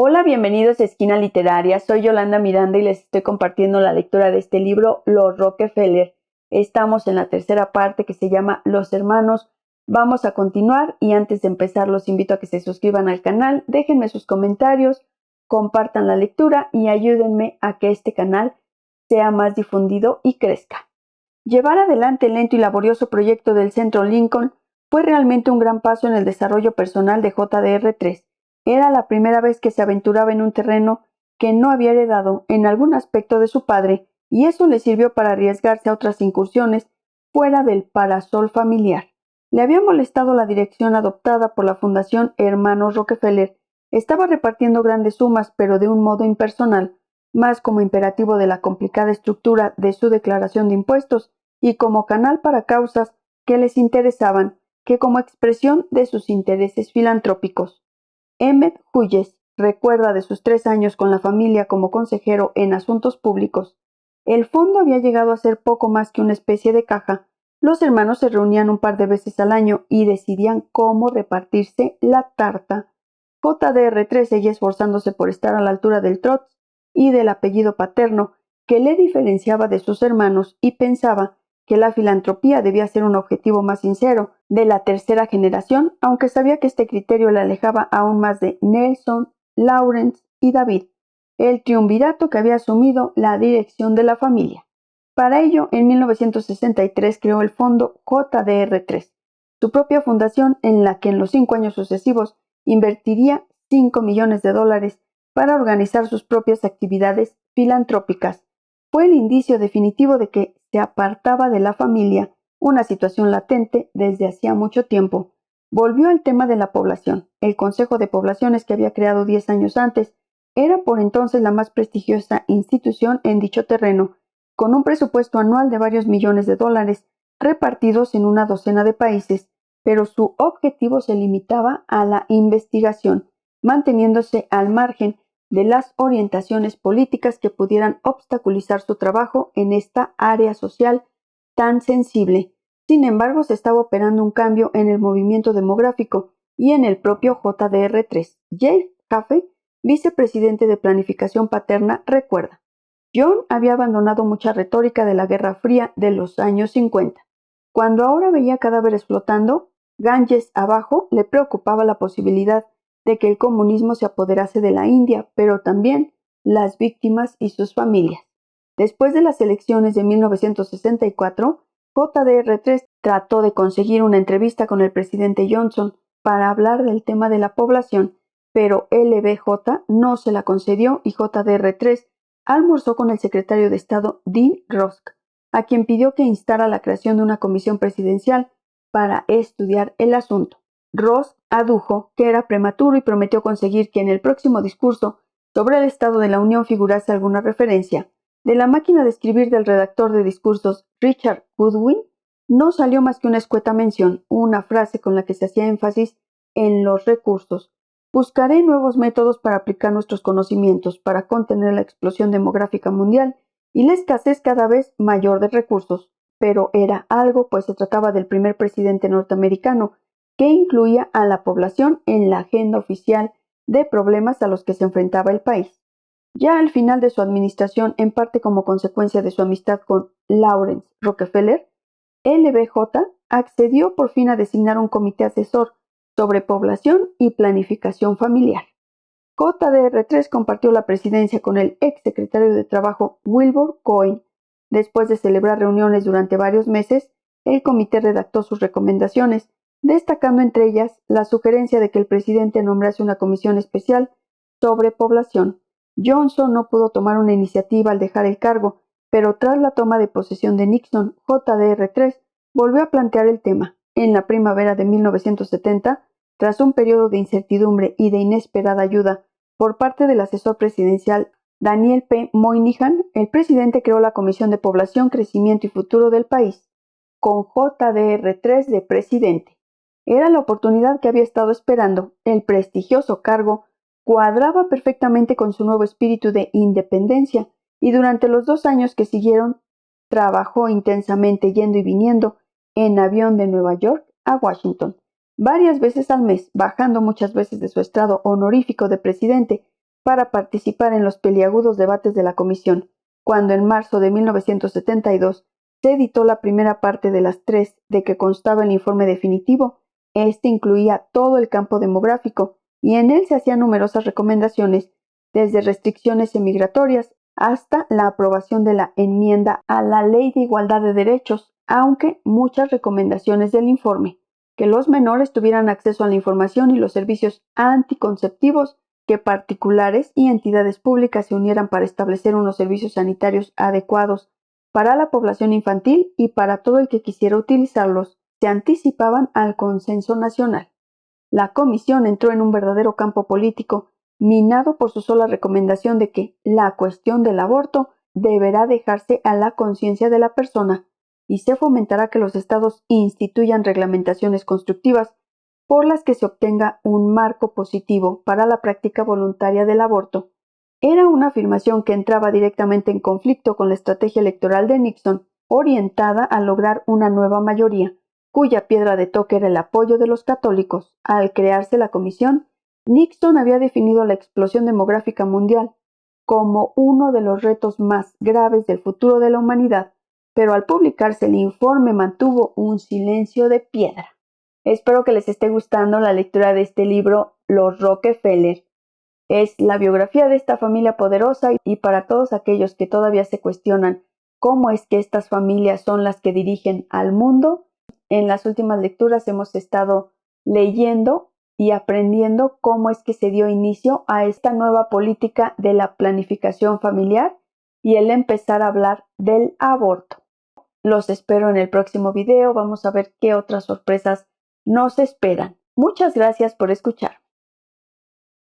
Hola, bienvenidos a Esquina Literaria. Soy Yolanda Miranda y les estoy compartiendo la lectura de este libro, Los Rockefeller. Estamos en la tercera parte que se llama Los Hermanos. Vamos a continuar y antes de empezar los invito a que se suscriban al canal, déjenme sus comentarios, compartan la lectura y ayúdenme a que este canal sea más difundido y crezca. Llevar adelante el lento y laborioso proyecto del Centro Lincoln fue realmente un gran paso en el desarrollo personal de JDR3. Era la primera vez que se aventuraba en un terreno que no había heredado en algún aspecto de su padre, y eso le sirvió para arriesgarse a otras incursiones fuera del parasol familiar. Le había molestado la dirección adoptada por la Fundación Hermanos Rockefeller. Estaba repartiendo grandes sumas, pero de un modo impersonal, más como imperativo de la complicada estructura de su declaración de impuestos y como canal para causas que les interesaban, que como expresión de sus intereses filantrópicos. Emmett Hughes recuerda de sus 3 años con la familia como consejero en asuntos públicos. El fondo había llegado a ser poco más que una especie de caja. Los hermanos se reunían un par de veces al año y decidían cómo repartirse la tarta. JDR3 seguía esforzándose por estar a la altura del trots y del apellido paterno que le diferenciaba de sus hermanos y pensaba que la filantropía debía ser un objetivo más sincero de la tercera generación, aunque sabía que este criterio le alejaba aún más de Nelson, Lawrence y David, el triunvirato que había asumido la dirección de la familia. Para ello, en 1963 creó el fondo JDR3, su propia fundación en la que en los 5 años sucesivos invertiría $5 millones para organizar sus propias actividades filantrópicas. Fue el indicio definitivo de que se apartaba de la familia, una situación latente desde hacía mucho tiempo. Volvió al tema de la población. El Consejo de Poblaciones que había creado 10 años antes era por entonces la más prestigiosa institución en dicho terreno, con un presupuesto anual de varios millones de dólares repartidos en una docena de países, pero su objetivo se limitaba a la investigación, manteniéndose al margen de las orientaciones políticas que pudieran obstaculizar su trabajo en esta área social tan sensible. Sin embargo, se estaba operando un cambio en el movimiento demográfico y en el propio JDR3. Jay Caffey, vicepresidente de Planificación Paterna, recuerda: John había abandonado mucha retórica de la Guerra Fría de los años 50. Cuando ahora veía cadáveres flotando, Ganges abajo, le preocupaba la posibilidad de que el comunismo se apoderase de la India, pero también las víctimas y sus familias. Después de las elecciones de 1964, JDR3 trató de conseguir una entrevista con el presidente Johnson para hablar del tema de la población, pero LBJ no se la concedió y JDR3 almorzó con el secretario de Estado Dean Rusk, a quien pidió que instara la creación de una comisión presidencial para estudiar el asunto. Ross adujo que era prematuro y prometió conseguir que en el próximo discurso sobre el Estado de la Unión figurase alguna referencia. De la máquina de escribir del redactor de discursos Richard Goodwin no salió más que una escueta mención, una frase con la que se hacía énfasis en los recursos. Buscaré nuevos métodos para aplicar nuestros conocimientos para contener la explosión demográfica mundial y la escasez cada vez mayor de recursos. Pero era algo, pues se trataba del primer presidente norteamericano que incluía a la población en la agenda oficial de problemas a los que se enfrentaba el país. Ya al final de su administración, en parte como consecuencia de su amistad con Lawrence Rockefeller, LBJ accedió por fin a designar un comité asesor sobre población y planificación familiar. JDR3 compartió la presidencia con el ex secretario de Trabajo Wilbur Cohen. Después de celebrar reuniones durante varios meses, el comité redactó sus recomendaciones, destacando entre ellas la sugerencia de que el presidente nombrase una comisión especial sobre población. Johnson no pudo tomar una iniciativa al dejar el cargo, pero tras la toma de posesión de Nixon, JDR3 volvió a plantear el tema. En la primavera de 1970, tras un periodo de incertidumbre y de inesperada ayuda por parte del asesor presidencial Daniel P. Moynihan, el presidente creó la Comisión de Población, Crecimiento y Futuro del país, con JDR3 de presidente. Era la oportunidad que había estado esperando. El prestigioso cargo cuadraba perfectamente con su nuevo espíritu de independencia y durante los 2 años que siguieron trabajó intensamente yendo y viniendo en avión de Nueva York a Washington, varias veces al mes, bajando muchas veces de su estrado honorífico de presidente para participar en los peliagudos debates de la comisión, cuando en marzo de 1972 se editó la primera parte de las 3 de que constaba el informe definitivo. Este incluía todo el campo demográfico y en él se hacían numerosas recomendaciones, desde restricciones emigratorias hasta la aprobación de la enmienda a la Ley de Igualdad de Derechos, aunque muchas recomendaciones del informe, que los menores tuvieran acceso a la información y los servicios anticonceptivos, que particulares y entidades públicas se unieran para establecer unos servicios sanitarios adecuados para la población infantil y para todo el que quisiera utilizarlos, se anticipaban al consenso nacional. La comisión entró en un verdadero campo político, minado por su sola recomendación de que la cuestión del aborto deberá dejarse a la conciencia de la persona y se fomentará que los estados instituyan reglamentaciones constructivas por las que se obtenga un marco positivo para la práctica voluntaria del aborto. Era una afirmación que entraba directamente en conflicto con la estrategia electoral de Nixon, orientada a lograr una nueva mayoría, cuya piedra de toque era el apoyo de los católicos. Al crearse la comisión, Nixon había definido la explosión demográfica mundial como uno de los retos más graves del futuro de la humanidad, pero al publicarse el informe mantuvo un silencio de piedra. Espero que les esté gustando la lectura de este libro, Los Rockefeller. Es la biografía de esta familia poderosa y para todos aquellos que todavía se cuestionan cómo es que estas familias son las que dirigen al mundo. En las últimas lecturas hemos estado leyendo y aprendiendo cómo es que se dio inicio a esta nueva política de la planificación familiar y el empezar a hablar del aborto. Los espero en el próximo video. Vamos a ver qué otras sorpresas nos esperan. Muchas gracias por escuchar.